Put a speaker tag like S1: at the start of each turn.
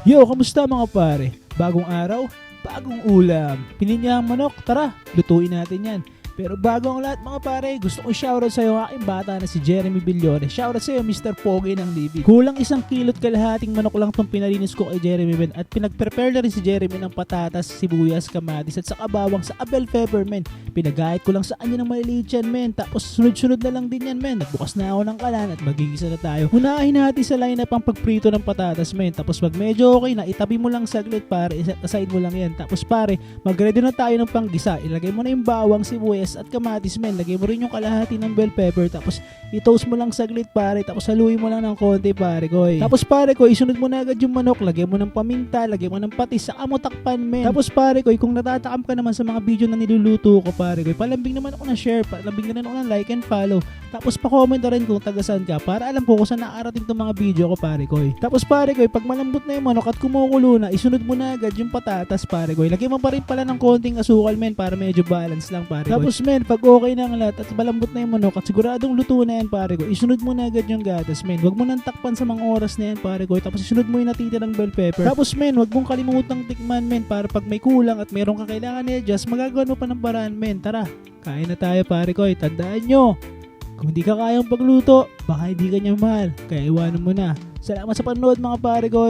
S1: Yo, kamusta mga pare? Bagong araw, bagong ulam. Pininyang manok, tara, lutuin natin yan. Pero bago ang lahat mga pare, gusto kong shoutout sa'yo ang aking bata na si Jeremy Villore. Shoutout sa'yo Mr. Pogi ng Libig. Kulang 1 kilo't kalahating manok lang tong pinalinis ko kay Jeremy men. At pinag-prepare na rin si Jeremy ng patatas, sibuyas, kamatis at saka bawang sa bell pepper men. Pinagayat ko lang sa kanya ng maliliit yan men. Tapos sunod-sunod na lang din yan men. Nagbukas na ako ng kalan at magigisa na tayo. Unahin natin sa line up ang pagprito ng patatas men. Tapos pag medyo okay na, itabi mo lang saglit pare. Iset aside mo lang yan. Tapos pare, mag-ready na tayo ng panggisa. Ilagay mo na yung bawang, sibuyas at kamatis men. Lagay mo rin yung kalahati ng bell pepper. Tapos i-toast mo lang saglit pare. Tapos haluin mo lang ng konti pare ko. Tapos pare ko, isunod mo na agad yung manok. Lagay mo ng paminta, lagay mo ng patis, saka mo takpan men. Tapos pare ko, kung natatakam ka naman sa mga video na niluluto ko pare ko, palambing naman ako ng share, palambing na rin ako ng like and follow. Tapos pa-comment na rin kung tagasan ka para alam ko kung saan nakarating itong mga video ko pare ko. Tapos pare ko, pag malambot na yung manok at kumukulo na, isunod mo na agad yung patatas pare ko. Lagay mo pa rin pala ng konting asukal men para medyo balance lang pare ko. Tapos men, pag okay na ang lahat at malambot na yung manok at siguradong luto na yan pare ko, isunod mo na agad yung gatas men. Huwag mo nang takpan sa mga oras na yan pare ko. Tapos isunod mo yung natitirang bell pepper. Tapos men, huwag mong kalimutang tikman men para pag may kulang at mayroong kakailangan i-adjust, magagawa mo pa ng paraan men. Tara, kain na tayo pare ko. Tandaan nyo, kung hindi ka kayang pagluto, baka hindi ka niya mahal. Kaya iwanan mo na. Salamat sa panonood mga pare ko.